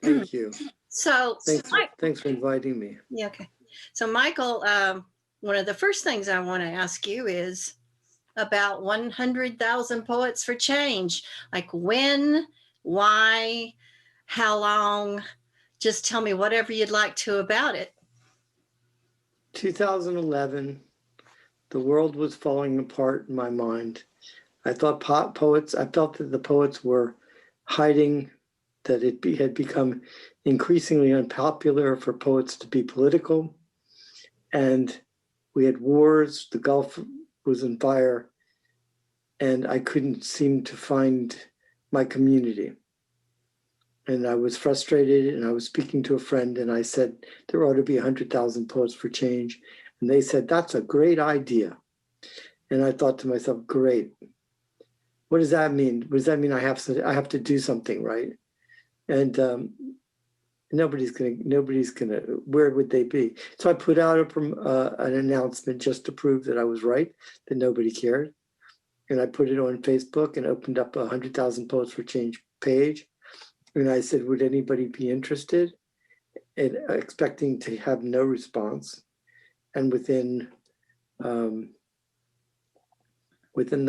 Thank you. So Thanks for inviting me. Yeah, okay. So Michael, one of the first things I want to ask you is about 100,000 Poets for Change. Like when, why, how long? Just tell me whatever you'd like to about it. 2011, the world was falling apart in my mind. I thought I felt that the poets were hiding, that it had become increasingly unpopular for poets to be political. And we had wars, the Gulf was on fire, and I couldn't seem to find my community. And I was frustrated, and I was speaking to a friend, and I said, there ought to be 100,000 Poets for Change. And they said, that's a great idea. And I thought to myself, great. What does that mean? What does that mean? I have to do something, right? And nobody's gonna, where would they be? So I put out an announcement just to prove that I was right, that nobody cared. And I put it on Facebook and opened up a 100,000 Poets for Change page. And I said, would anybody be interested? And expecting to have no response. And within the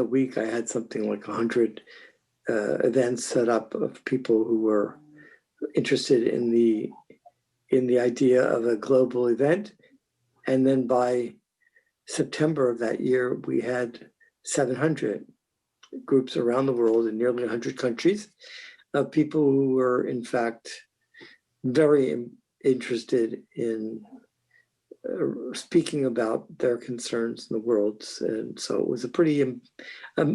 week, I had something like 100 events set up of people who were interested in the idea of a global event. And then by September of that year, we had 700 groups around the world in nearly 100 countries of people who were, in fact, very interested in speaking about their concerns in the world. And so it was a pretty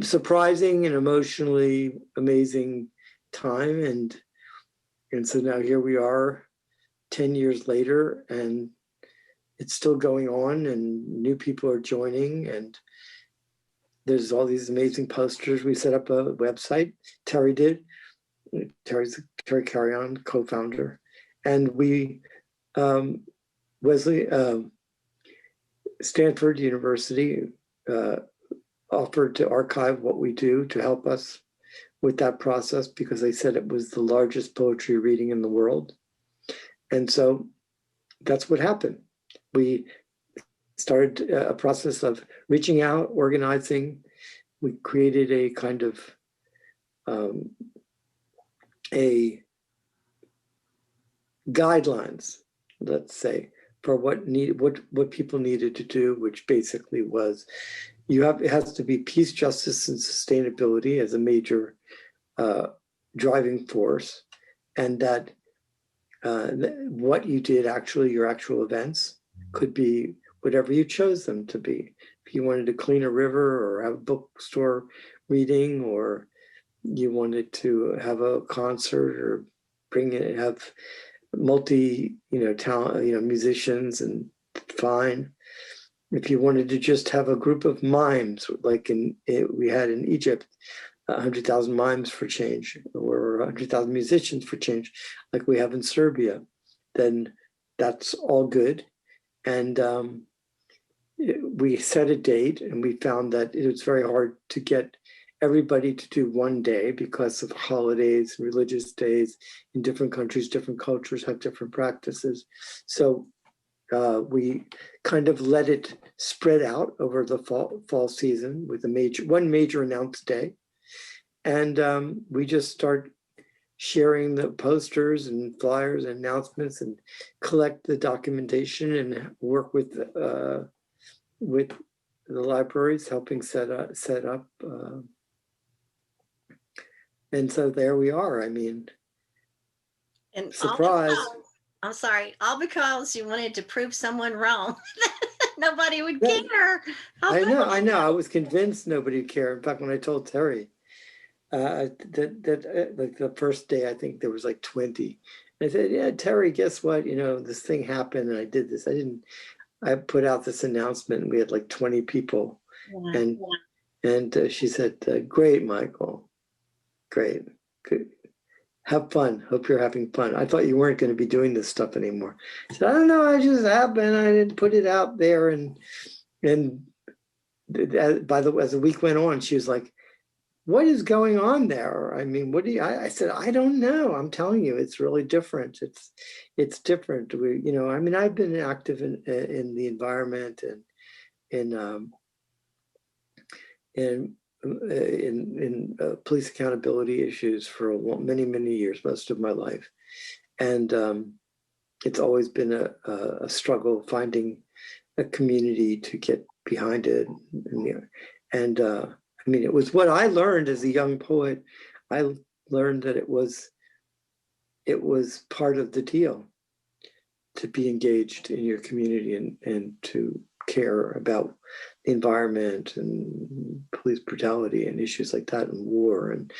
surprising and emotionally amazing time. And so now here we are 10 years later, and it's still going on, and new people are joining, and there's all these amazing posters. We set up a website, Terry did. Terry Carrion, co-founder. And we, Stanford University offered to archive what we do to help us with that process, because they said it was the largest poetry reading in the world. And so that's what happened. We started a process of reaching out, organizing. We created a kind of a guidelines, let's say, for what people needed to do, which basically was, it has to be peace, justice, and sustainability as a major driving force, and that what you did, actually, your actual events could be whatever you chose them to be. If you wanted to clean a river or have a bookstore reading, or you wanted to have a concert or have multi, talent, musicians, and fine. If you wanted to just have a group of mimes, like we had in Egypt, 100,000 mimes for change, or 100,000 musicians for change, like we have in Serbia, then that's all good. And we set a date, and we found that it was very hard to get everybody to do one day because of holidays, religious days in different countries. Different cultures have different practices. So we kind of let it spread out over the fall season with one major announced day. And we just start sharing the posters and flyers and announcements, and collect the documentation, and work with the libraries, helping set up. And so there we are. I mean, and surprise. I'm sorry, all because you wanted to prove someone wrong. Nobody would care. I know. I was convinced nobody would care. In fact, when I told Terry that like the first day, I think there was like 20. And I said, yeah, Terry, guess what? This thing happened, and I did this. I put out this announcement, and we had like 20 people. Yeah. And she said, great, Michael. Great. Good. Have fun. Hope you're having fun. I thought you weren't going to be doing this stuff anymore. I said, I don't know. I just happened. I didn't put it out there. And by the way, as the week went on, she was like, what is going on there? I mean, what do you, I said, I don't know. I'm telling you, it's really different. It's different. We, you know, I mean, I've been active in the environment and in police accountability issues for many years, most of my life. And it's always been a struggle finding a community to get behind it. And I mean, it was what I learned as a young poet. I learned that it was part of the deal to be engaged in your community and to care about the environment and police brutality and issues like that and war and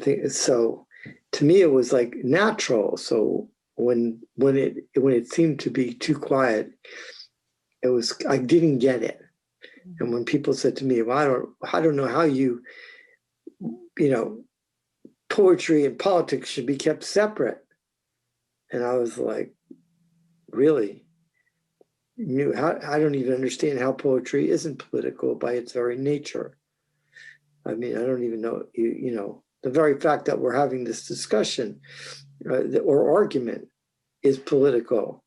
things. So to me, it was like natural. So when it seemed to be too quiet, I didn't get it. And when people said to me, well, I don't know how you know, poetry and politics should be kept separate. And I was like, really? I don't even understand how poetry isn't political by its very nature. I mean, I don't even know, you know, the very fact that we're having this discussion or argument is political.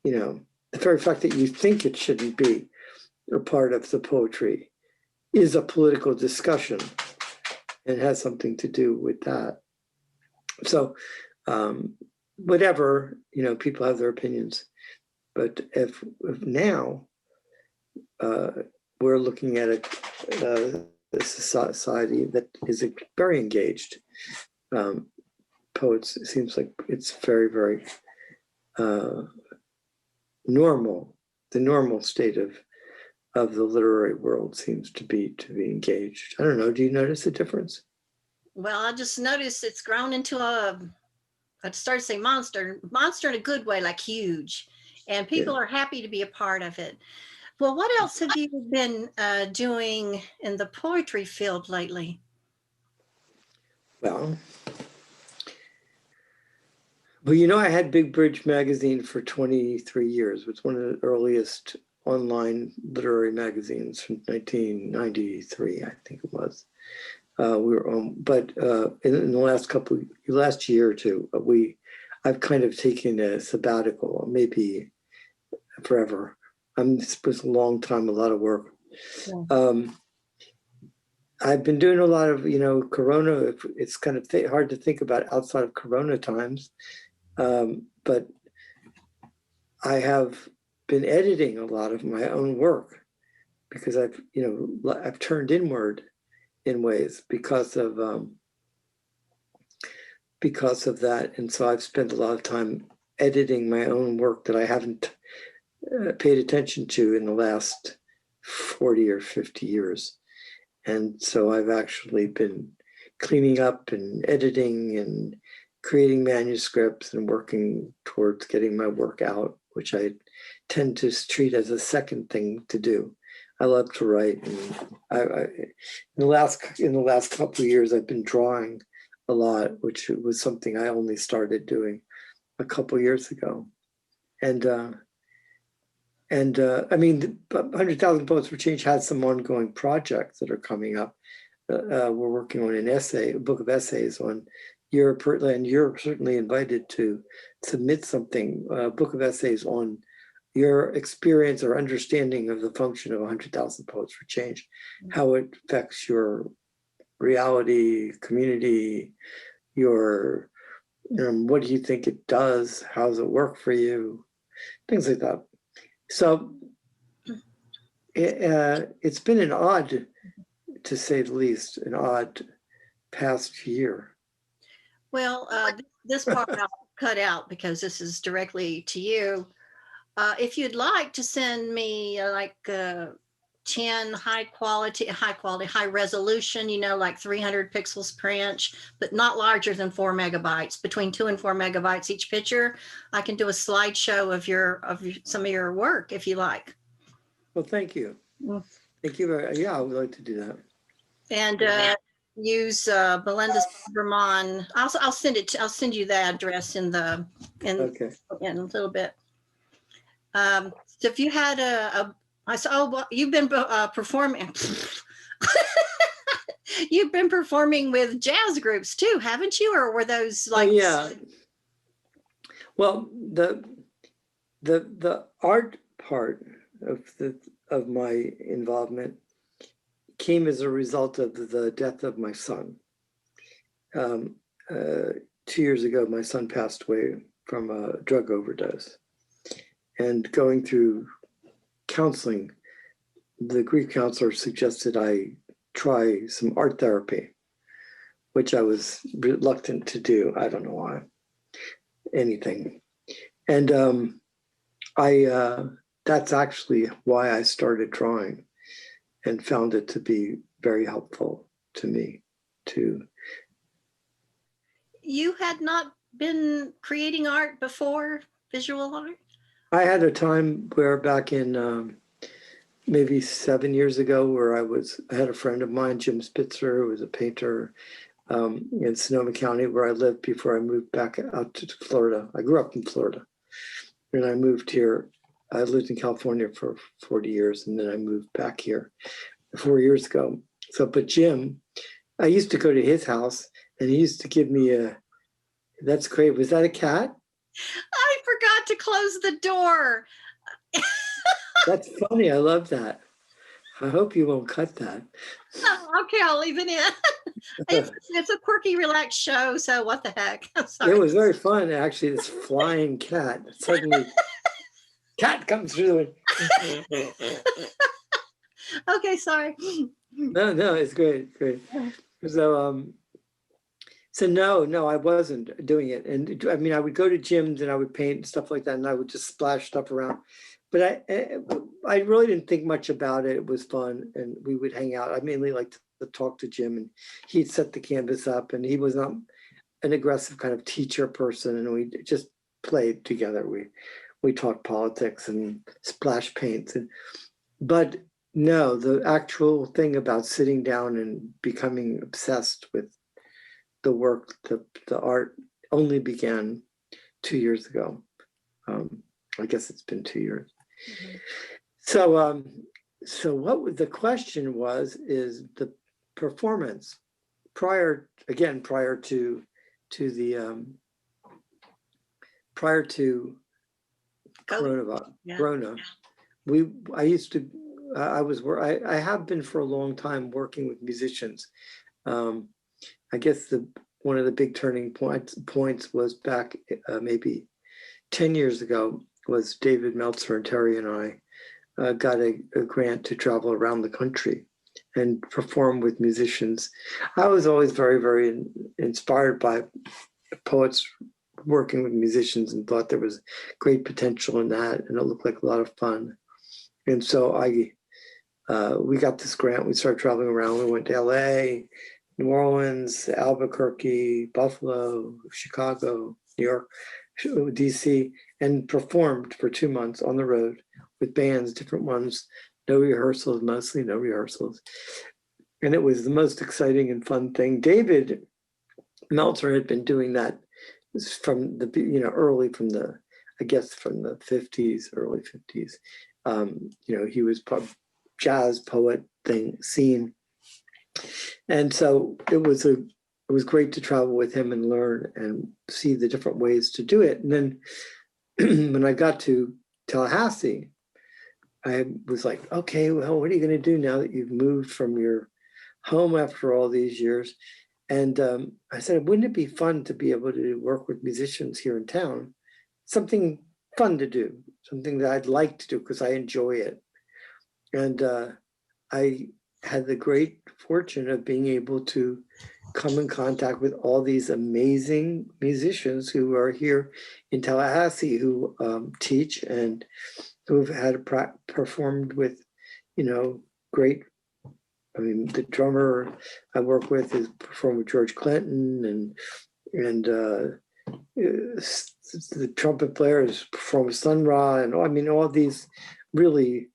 You know, the very fact that you think it shouldn't be a part of the poetry is a political discussion and has something to do with that. So whatever, you know, people have their opinions. But if now we're looking at a society that is very engaged, poets, it seems like it's very normal. The normal state of the literary world seems to be engaged. I don't know. Do you notice a difference? Well, I just noticed it's grown into I'd start to say monster in a good way, like huge. And people are happy to be a part of it. Well, what else have you been doing in the poetry field lately? Well, you know, I had Big Bridge magazine for 23 years. It was one of the earliest online literary magazines from 1993, I think it was. We were on, but in the last year or two, I've kind of taken a sabbatical, maybe forever. This was a long time, a lot of work. Yeah. I've been doing a lot of, you know, Corona. It's kind of hard to think about outside of Corona times, but I have been editing a lot of my own work because I've turned inward in ways because of that, and so I've spent a lot of time editing my own work that I haven't paid attention to in the last 40 or 50 years. And so I've actually been cleaning up and editing and creating manuscripts and working towards getting my work out, which I tend to treat as a second thing to do. I love to write, and in the last couple of years, I've been drawing a lot, which was something I only started doing a couple of years ago. And I mean, 100,000 Poets for Change has some ongoing projects that are coming up. We're working on a book of essays on Europe, and you're certainly invited to submit something, a book of essays on your experience or understanding of the function of 100,000 Poets for Change, how it affects your reality, community, your, what do you think it does? How does it work for you? Things like that. So it's been an odd, to say the least, an odd past year. Well, this part I'll cut out because this is directly to you. If you'd like to send me 10 high resolution, you know, like 300 pixels per inch, but not larger than 4 megabytes, between 2 and 4 megabytes each picture, I can do a slideshow of some of your work if you like. Well, thank you. Thank you. Yeah, I would like to do that. And use Belinda's Subraman. I'll send you the address in a little bit. So if you had I saw, well, you've been performing. You've been performing with jazz groups too, haven't you? Or were those like? Yeah. Well, the art part of my involvement came as a result of the death of my son. 2 years ago, my son passed away from a drug overdose. And going through counseling, the grief counselor suggested I try some art therapy, which I was reluctant to do. I don't know why, anything. And that's actually why I started drawing and found it to be very helpful to me too. You had not been creating art before, visual art? I had a time where back in maybe 7 years ago where I had a friend of mine, Jim Spitzer, who was a painter in Sonoma County where I lived before I moved back out to Florida. I grew up in Florida and I moved here. I lived in California for 40 years and then I moved back here 4 years ago. So, but Jim, I used to go to his house and he used to give me that's great. Was that a cat? I forgot to close the door. That's funny. I love that. I hope you won't cut that. Oh, okay, I'll leave it in. It's a quirky, relaxed show, so what the heck? I'm sorry. It was very fun, actually. This flying cat suddenly, cat comes through. Okay, sorry. No, it's great, great. So no, I wasn't doing it. And I mean, I would go to gyms and I would paint and stuff like that, and I would just splash stuff around. But I really didn't think much about it. It was fun, and we would hang out. I mainly liked to talk to Jim, and he'd set the canvas up, and he was not an aggressive kind of teacher person, and we just played together. We talked politics and splash paints, but no, the actual thing about sitting down and becoming obsessed with the work, the art, only began 2 years ago. I guess it's been 2 years. Mm-hmm. So what the question is the performance prior to Corona. I have been for a long time working with musicians. I guess one of the big turning points was back maybe 10 years ago was David Meltzer and Terry and I got a grant to travel around the country and perform with musicians. I was always very, very inspired by poets working with musicians and thought there was great potential in that, and it looked like a lot of fun. And so we got this grant. We started traveling around. We went to LA, New Orleans, Albuquerque, Buffalo, Chicago, New York, DC, and performed for 2 months on the road with bands, different ones, no rehearsals, mostly no rehearsals. And it was the most exciting and fun thing. David Meltzer had been doing that from the, early from the 50s, early 50s. He was jazz poet scene. And so it was great to travel with him and learn and see the different ways to do it. And then when I got to Tallahassee, I was like, okay, well, what are you going to do now that you've moved from your home after all these years? And I said, wouldn't it be fun to be able to work with musicians here in town? Something fun to do, something that I'd like to do because I enjoy it. And I had the great fortune of being able to come in contact with all these amazing musicians who are here in Tallahassee, who teach and who have had performed with, great. I mean, the drummer I work with is performed with George Clinton, and the trumpet player is performed with Sun Ra, and all these really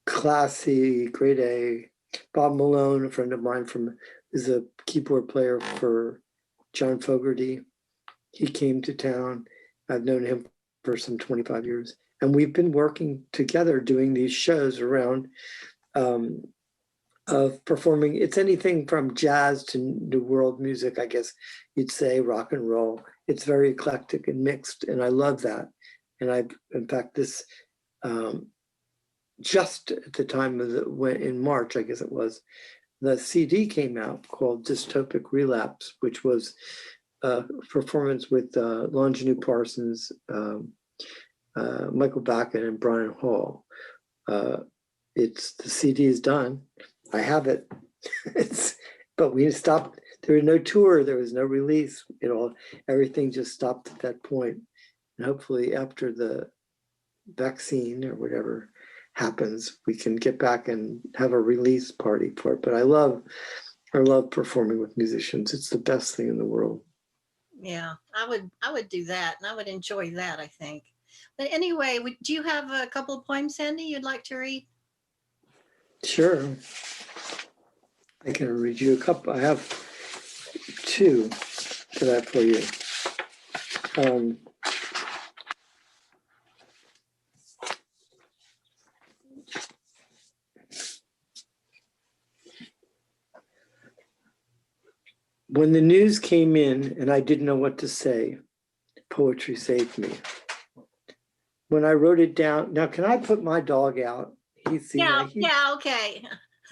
classy, grade A. Bob Malone, a friend of mine is a keyboard player for John Fogerty. He came to town. I've known him for some 25 years. And we've been working together doing these shows around of performing. It's anything from jazz to new world music, I guess you'd say, rock and roll. It's very eclectic and mixed, and I love that. And in fact, this just at the time of in March, I guess it was, the CD came out called Dystopic Relapse, which was a performance with Longinu Parsons, Michael Backen, and Brian Hall. The CD is done. I have it. But we stopped. There was no tour. There was no release. Everything just stopped at that point. And hopefully, after the vaccine or whatever happens, we can get back and have a release party for it. But I love performing with musicians. It's the best thing in the world. Yeah, I would do that, and I would enjoy that, I think. But anyway, do you have a couple of poems, Sandy, you'd like to read? Sure. I can read you a couple. I have two that I have for you. When the news came in and I didn't know what to say, poetry saved me. When I wrote it down, now can I put my dog out? Yeah, okay.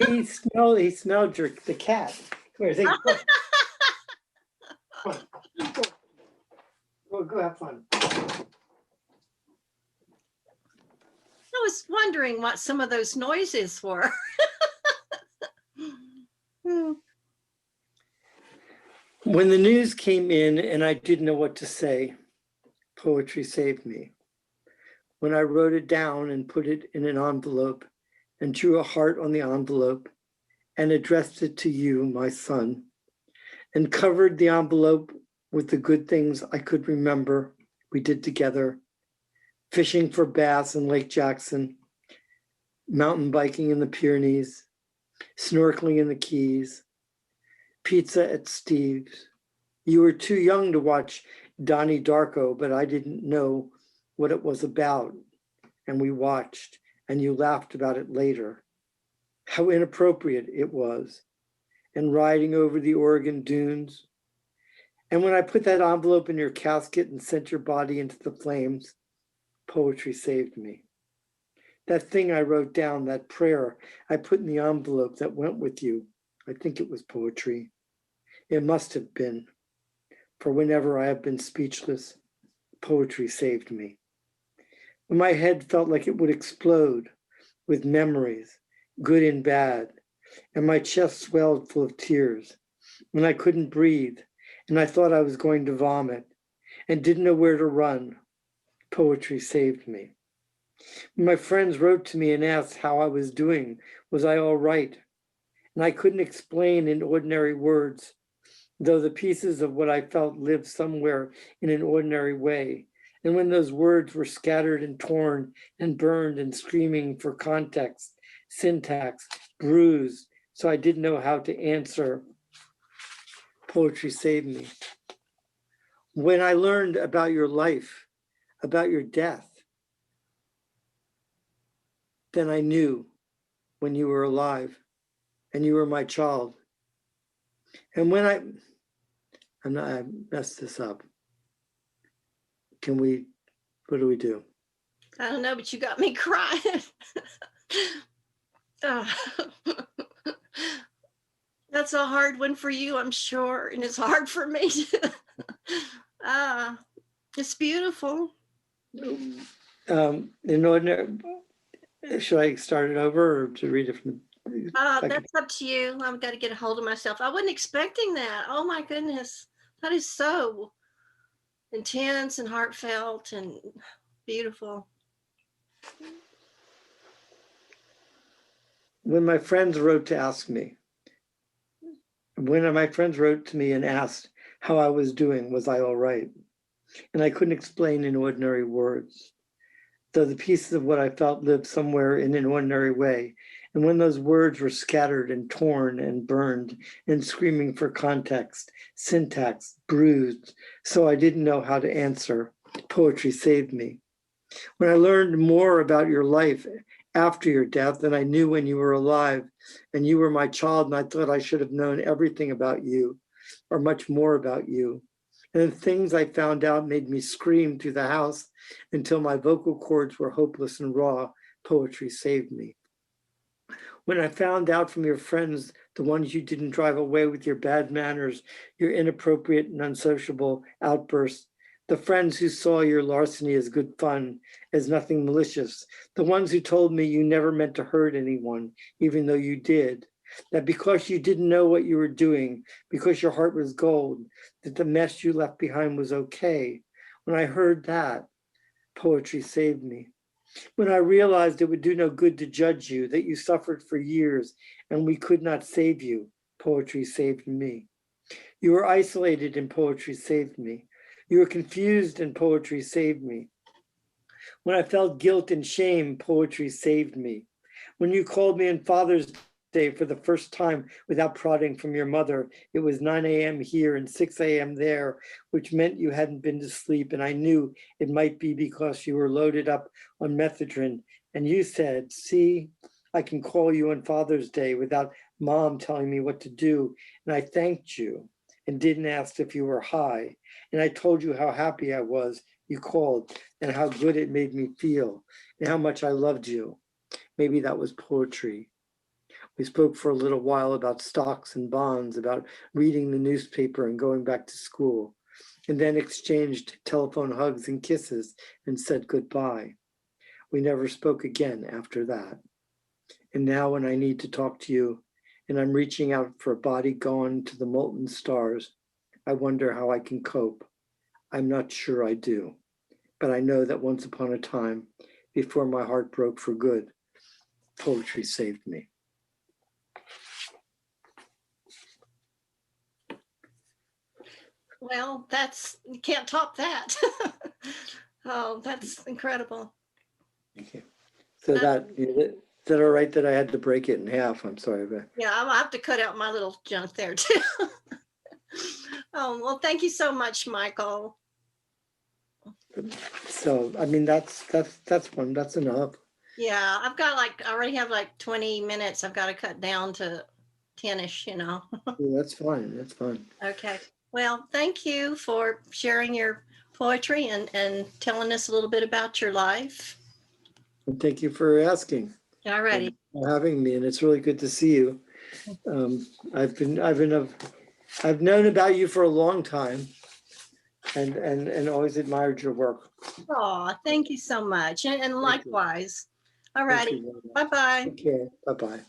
He smelled the cat. Come here, go have fun. I was wondering what some of those noises were. When the news came in and I didn't know what to say, poetry saved me. When I wrote it down and put it in an envelope and drew a heart on the envelope and addressed it to you, my son, and covered the envelope with the good things I could remember we did together, fishing for bass in Lake Jackson, mountain biking in the Pyrenees, snorkeling in the Keys, pizza at Steve's. You were too young to watch Donnie Darko, but I didn't know what it was about. And we watched, and you laughed about it later. How inappropriate it was. And riding over the Oregon dunes. And when I put that envelope in your casket and sent your body into the flames, poetry saved me. That thing I wrote down, that prayer I put in the envelope that went with you, I think it was poetry. It must have been, for whenever I have been speechless, poetry saved me. When my head felt like it would explode with memories, good and bad, and my chest swelled full of tears, when I couldn't breathe, and I thought I was going to vomit, and didn't know where to run, poetry saved me. When my friends wrote to me and asked how I was doing, was I all right? And I couldn't explain in ordinary words, though the pieces of what I felt lived somewhere in an ordinary way. And when those words were scattered and torn and burned and screaming for context, syntax, bruised, so I didn't know how to answer, poetry saved me. When I learned about your life, about your death, then I knew when you were alive and you were my child. And when I messed this up. What do we do? I don't know, but you got me crying. That's a hard one for you, I'm sure, and it's hard for me. It's beautiful. In ordinary, should I start it over or to read it from? That's up to you. I've got to get a hold of myself. I wasn't expecting that. Oh my goodness. That is so intense and heartfelt and beautiful. When my friends wrote to me and asked how I was doing, was I all right? And I couldn't explain in ordinary words, though the pieces of what I felt lived somewhere in an ordinary way. And when those words were scattered and torn and burned and screaming for context, syntax, bruised, so I didn't know how to answer, poetry saved me. When I learned more about your life after your death, and I knew when you were alive, and you were my child, and I thought I should have known everything about you, or much more about you. And the things I found out made me scream through the house until my vocal cords were hopeless and raw. Poetry saved me. When I found out from your friends, the ones you didn't drive away with your bad manners, your inappropriate and unsociable outbursts, the friends who saw your larceny as good fun, as nothing malicious, the ones who told me you never meant to hurt anyone, even though you did, that because you didn't know what you were doing, because your heart was gold, that the mess you left behind was okay. When I heard that, poetry saved me. When I realized it would do no good to judge you, that you suffered for years and we could not save you, poetry saved me. You were isolated and poetry saved me. You were confused and poetry saved me. When I felt guilt and shame, poetry saved me. When you called me on Father's Day for the first time without prodding from your mother, it was 9 a.m. here and 6 a.m. there, which meant you hadn't been to sleep, and I knew it might be because you were loaded up on methadone. And you said, see, I can call you on Father's Day without Mom telling me what to do. And I thanked you and didn't ask if you were high. And I told you how happy I was you called and how good it made me feel and how much I loved you. Maybe that was poetry. We spoke for a little while about stocks and bonds, about reading the newspaper and going back to school, and then exchanged telephone hugs and kisses and said goodbye. We never spoke again after that. And now when I need to talk to you and I'm reaching out for a body gone to the molten stars, I wonder how I can cope. I'm not sure I do, but I know that once upon a time, before my heart broke for good, poetry saved me. Well, you can't top that. Oh, that's incredible. Thank you. So is that all right that I had to break it in half? I'm sorry. But Yeah, I'll have to cut out my little junk there too. Oh, well, thank you so much, Michael. so, I mean, that's one, that's enough. Yeah, I already have like 20 minutes. I've got to cut down to 10-ish, Yeah, that's fine. That's fine. Okay. Well, thank you for sharing your poetry and telling us a little bit about your life. And thank you for asking. All righty. For having me, and it's really good to see you. I've known about you for a long time, and always admired your work. Oh, thank you so much, and likewise. All righty. You. Bye-bye. Take care. Bye-bye.